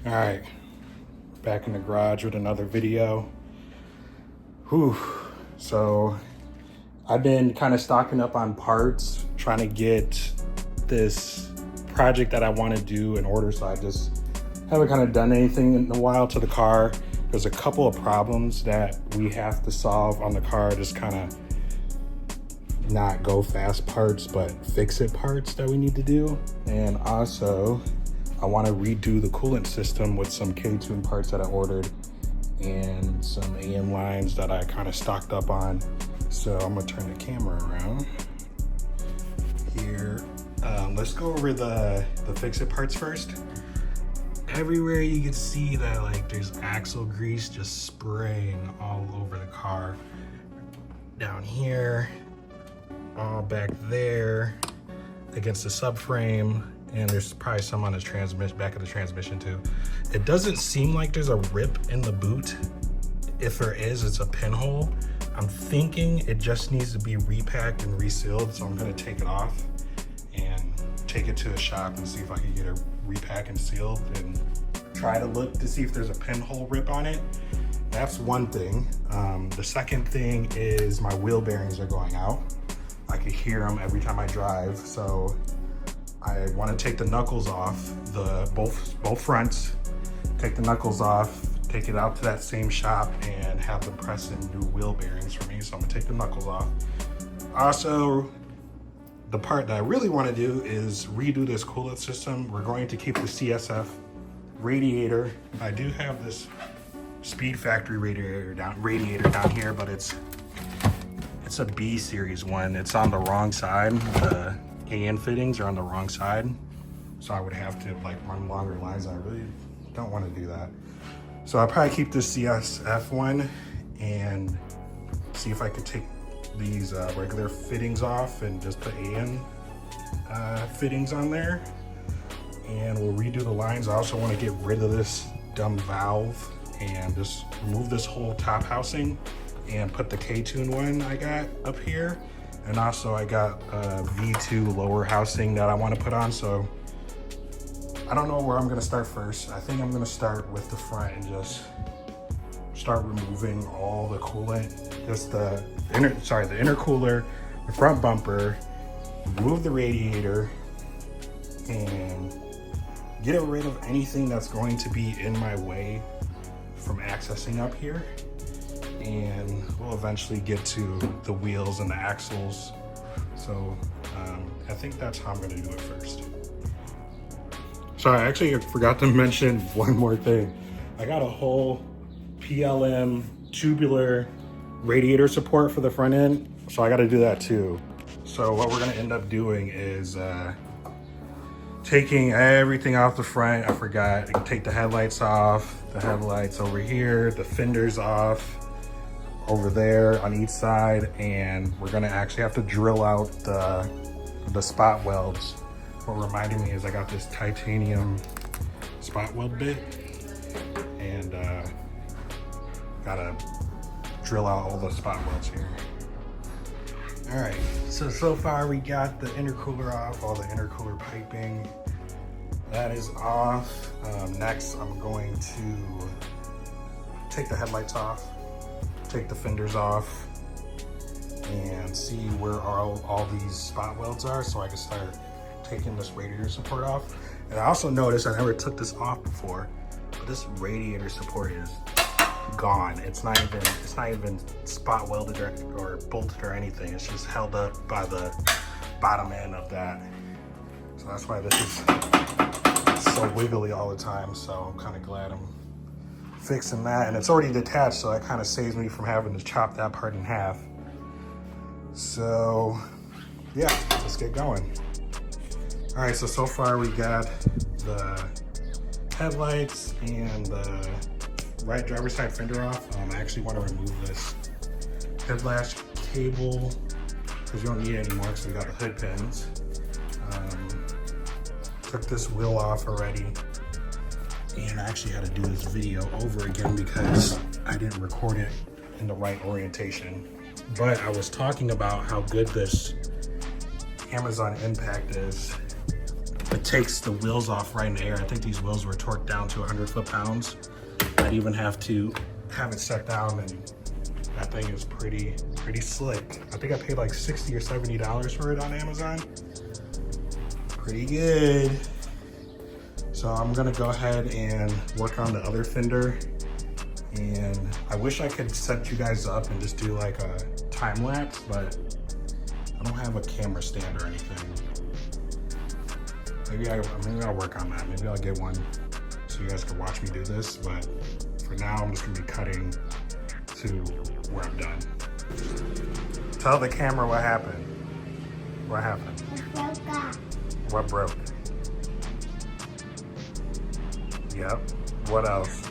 All right, back in the garage with another video. Whew. So I've been kind of stocking up on parts, trying to get this project that I want to do in order. So I just haven't kind of done anything in a while to the car. There's a couple of problems that we have to solve on the car, just kind of not go fast parts, but fix it parts that we need to do. And also I want to redo the coolant system with some K-Tuned parts that I ordered and some AM lines that I kind of stocked up on. So I'm gonna turn the camera around here. Let's go over the fix-it parts first. Everywhere you can see that like there's axle grease just spraying all over the car. Down here, all back there against the subframe, and there's probably some on the transmission, back of the transmission too. It doesn't seem like there's a rip in the boot. If there is, it's a pinhole. I'm thinking it just needs to be repacked and resealed, so I'm gonna take it off and take it to a shop and see if I can get it repacked and sealed and try to look to see if there's a pinhole rip on it. That's one thing. The second thing is my wheel bearings are going out. I can hear them every time I drive, so I want to take the knuckles off, both fronts, take the knuckles off, take it out to that same shop and have them press in new wheel bearings for me. So I'm gonna take the knuckles off. Also, the part that I really want to do is redo this coolant system. We're going to keep the CSF radiator. I do have this Speed Factory radiator down here, but it's a B series one. It's on the wrong side. The AN fittings are on the wrong side, so I would have to like run longer lines. I really don't want to do that. So I'll probably keep this CSF one and see if I could take these regular fittings off and just put AN fittings on there, and we'll redo the lines. I also want to get rid of this dumb valve and just remove this whole top housing and put the K-Tuned one I got up here. And also I got a V2 lower housing that I want to put on. So I don't know where I'm gonna start first. I think I'm gonna start with the front and just start removing all the coolant, just the intercooler, the front bumper, remove the radiator, and get rid of anything that's going to be in my way from accessing up here. And we'll eventually get to the wheels and the axles. So I think that's how I'm gonna do it first. Sorry, I actually forgot to mention one more thing. I got a whole PLM tubular radiator support for the front end, so I gotta do that too. So what we're gonna end up doing is taking everything off the front. I forgot, take the headlights off, the headlights over here, the fenders off, over there on each side, and we're gonna actually have to drill out the spot welds. What reminded me is I got this titanium spot weld bit, and gotta drill out all the spot welds here. All right, so far we got the intercooler off, all the intercooler piping, that is off. Next, I'm going to take the headlights off, take the fenders off, and see where all these spot welds are, so I can start taking this radiator support off. And I also noticed I never took this off before, but this radiator support is gone. It's not even spot welded or bolted or anything. It's just held up by the bottom end of that. So that's why this is so wiggly all the time. So I'm kind of glad I'm fixing that, and it's already detached, so that kind of saves me from having to chop that part in half. So yeah, let's get going. All right, so far we got the headlights and the right driver's side fender off. I actually want to remove this headlash cable because you don't need it anymore because we got the hood pins. Took this wheel off already, and I actually had to do this video over again because I didn't record it in the right orientation. But I was talking about how good this Amazon Impact is it takes the wheels off right in the air. I think these wheels were torqued down to 100 foot-pounds. I'd even have to have it set down, and that thing is pretty slick. I think I paid like $60 or $70 for it on Amazon. Pretty good. So I'm gonna go ahead and work on the other fender. And I wish I could set you guys up and just do like a time lapse, but I don't have a camera stand or anything. Maybe I'll work on that. Maybe I'll get one so you guys can watch me do this. But for now, I'm just gonna be cutting to where I'm done. Tell the camera what happened. What happened? It broke up. What broke? Yep. What else?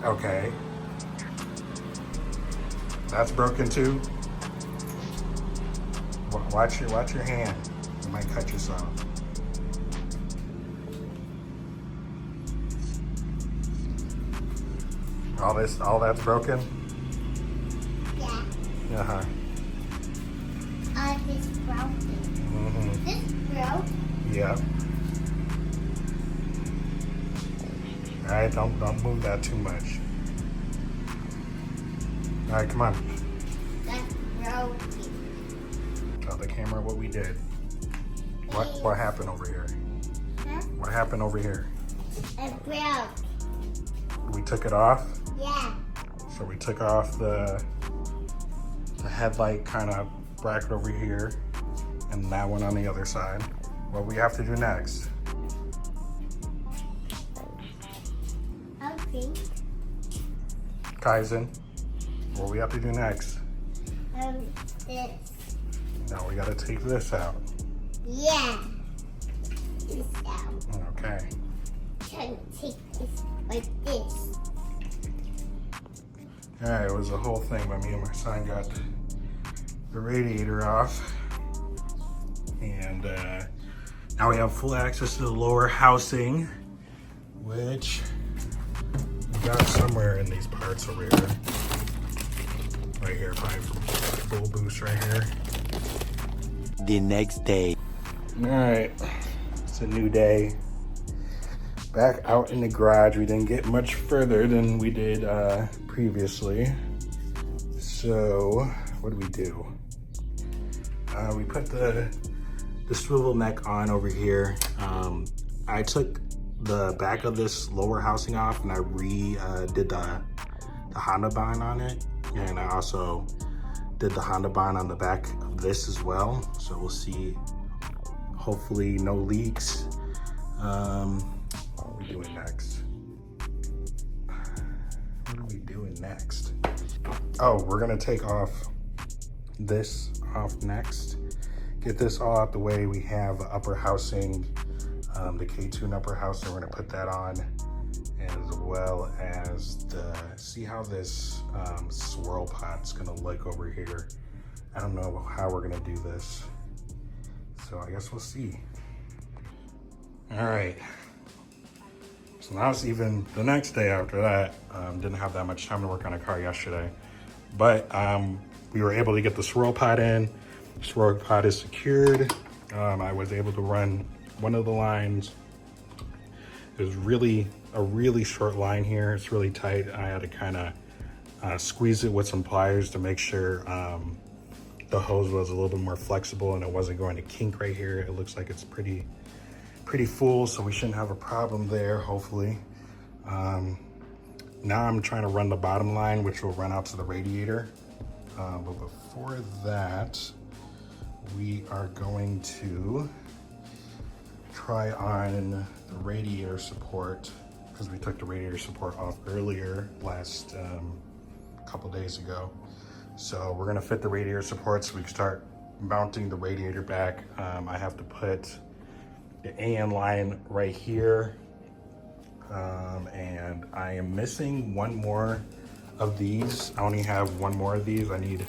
Okay. That's broken too. Watch your hand. You might cut yourself. All that's broken? Yeah. Uh-huh. This broken. Mm-hmm. This broke. Yeah. All right, don't move that too much. All right, come on. That's broken. Tell the camera what we did. What happened over here? Huh? What happened over here? It broke. We took it off. Yeah. So we took off the headlight kind of bracket over here, and that one on the other side. What we have to do next? Okay. Kaizen. What we have to do next? This. Now we got to take this out. Yeah. This out. Okay. Try to take this like this. All right, it was a whole thing, but me and my son got the radiator off, and now we have full access to the lower housing, which we got somewhere in these parts over here. Right here, probably full boost right here. The next day. All right, it's a new day. Back out in the garage. We didn't get much further than we did previously. So what do we do? We put the swivel neck on over here. I took the back of this lower housing off, and I did the Honda bind on it, and I also did the Honda bind on the back of this as well. So we'll see. Hopefully no leaks. What are we doing next? What are we doing next? Oh, we're gonna take this off next. Get this all out the way. We have the upper housing, the K-Tuned upper housing. We're gonna put that on, as well as see how this swirl pot's gonna look over here. I don't know how we're gonna do this, so I guess we'll see. All right. So now it's even the next day after that. Didn't have that much time to work on a car yesterday, but we were able to get the swirl pot in. The swirl pot is secured. I was able to run one of the lines. There's a really short line here. It's really tight. I had to kind of squeeze it with some pliers to make sure the hose was a little bit more flexible and it wasn't going to kink right here. It looks like it's pretty full, so we shouldn't have a problem there, hopefully. Now I'm trying to run the bottom line, which will run out to the radiator. But before that, we are going to try on the radiator support, because we took the radiator support off earlier last couple days ago. So we're gonna fit the radiator support so we can start mounting the radiator back. I have to put the AN line right here, and I am missing one more of these. I only have one more of these. I need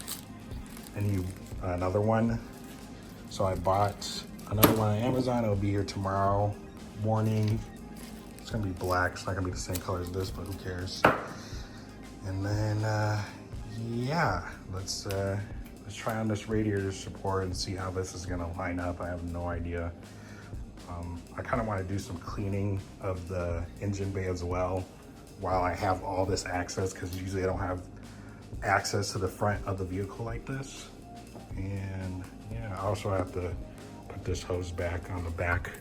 another one. So I bought another one on Amazon. It'll be here tomorrow morning. It's gonna be black. It's not gonna be the same color as this, but who cares? And then yeah, let's let's try on this radiator support and see how this is gonna line up. I have no idea. I kind of want to do some cleaning of the engine bay as well while I have all this access, because usually I don't have access to the front of the vehicle like this. And yeah, I also have to put this hose back on the back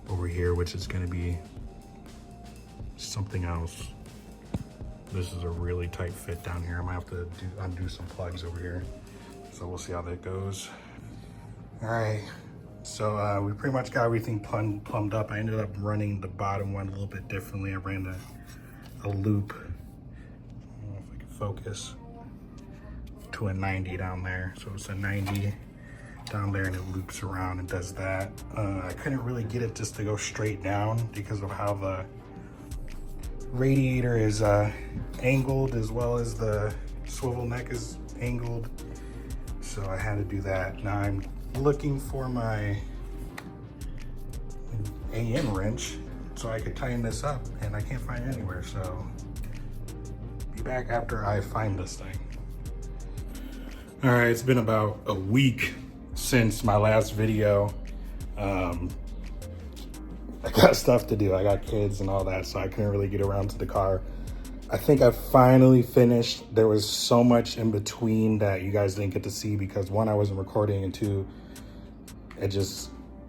over here, which is going to be something else. This is a really tight fit down here. I might have to undo some plugs over here. So we'll see how that goes. All right. So we pretty much got everything plumbed up. I ended up running the bottom one a little bit differently. I ran a loop, I don't know if I can focus, to a 90 down there. So it's a 90 down there and it loops around and does that. I couldn't really get it just to go straight down because of how the radiator is angled, as well as the swivel neck is angled. So I had to do that. Now I'm looking for my AM wrench so I could tighten this up, and I can't find it anywhere. So be back after I find this thing. All right, it's been about a week since my last video. I got stuff to do. I got kids and all that, so I couldn't really get around to the car. I think I finally finished. There was so much in between that you guys didn't get to see because one, I wasn't recording, and two, it just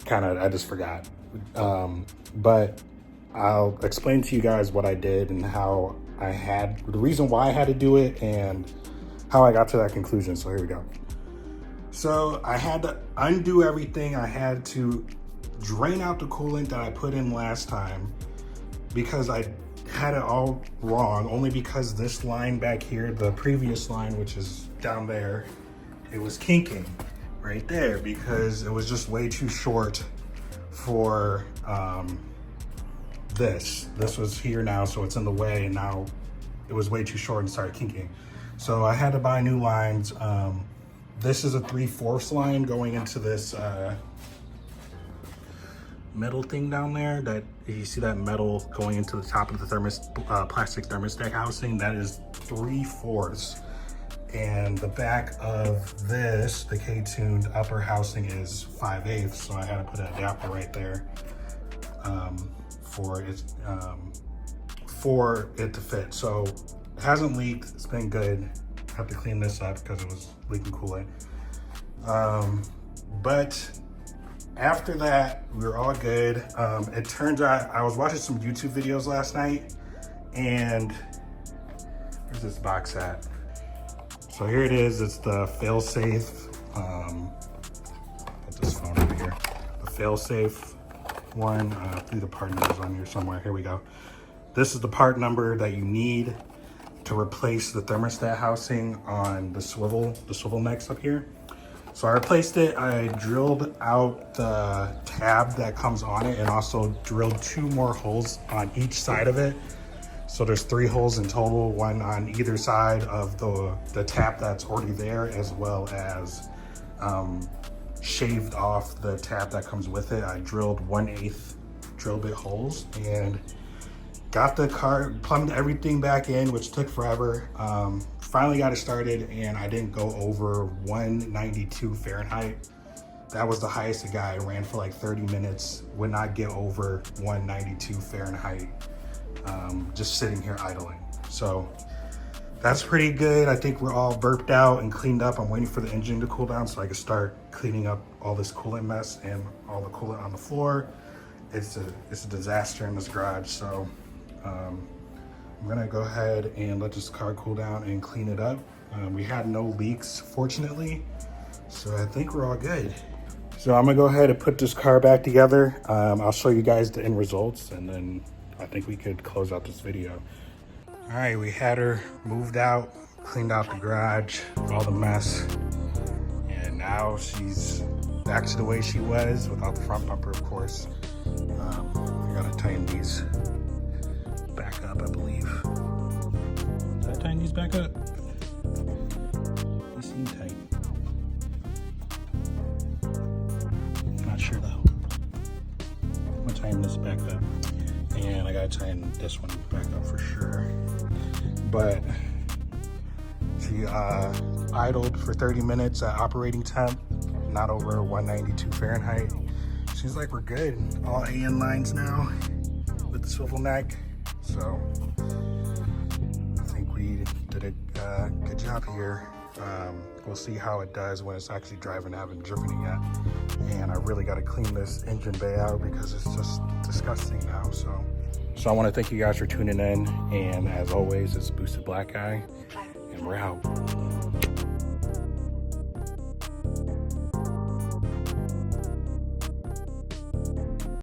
I just forgot. But I'll explain to you guys what I did and how the reason why I had to do it and how I got to that conclusion. So here we go. So I had to undo everything. I had to drain out the coolant that I put in last time because I had it all wrong, only because this line back here, the previous line, which is down there, it was kinking right there because it was just way too short for this was here now, so it's in the way, and now it was way too short and started kinking. So I had to buy new lines. This is a 3/4 line going into this metal thing down there. That you see that metal going into the top of the plastic thermostat housing, that is 3/4. And the back of this, the K-Tuned upper housing, is 5/8. So I had to put an adapter right there for it to fit. So it hasn't leaked, it's been good. I have to clean this up because it was leaking coolant. But after that, we were all good. It turns out I was watching some YouTube videos last night, and where's this box at? So here it is. It's the fail-safe. Put this phone over here. The fail-safe one. Through the part numbers on here somewhere. Here we go. This is the part number that you need to replace the thermostat housing on the swivel necks up here. So I replaced it. I drilled out the tab that comes on it and also drilled 2 more holes on each side of it. So there's 3 holes in total, one on either side of the tab that's already there, as well as shaved off the tab that comes with it. I drilled 1/8 drill bit holes and got the car, plumbed everything back in, which took forever. Finally got it started, and I didn't go over 192 Fahrenheit. That was the highest it got. It ran for like 30 minutes, would not get over 192 Fahrenheit, just sitting here idling. So that's pretty good. I think we're all burped out and cleaned up. I'm waiting for the engine to cool down so I can start cleaning up all this coolant mess and all the coolant on the floor. It's a disaster in this garage. So I'm gonna go ahead and let this car cool down and clean it up. We had no leaks, fortunately, so I think we're all good. So I'm gonna go ahead and put this car back together. I'll show you guys the end results, and then I think we could close out this video. All right, we had her moved out, cleaned out the garage, all the mess, and now she's back to the way she was without the front bumper, of course. I gotta tighten these back up, I believe. Did I tighten these back up? They seem tight. I'm not sure though. I'm gonna tighten this back up. And I gotta tighten this one back up for sure. But she idled for 30 minutes at operating temp, not over 192 Fahrenheit. Seems like we're good. All AN lines now with the swivel neck. So I think we did a good job here. We'll see how it does when it's actually driving. I haven't driven it yet. And I really got to clean this engine bay out because it's just disgusting now. So I want to thank you guys for tuning in. And as always, it's Boosted Black Guy, and we're out.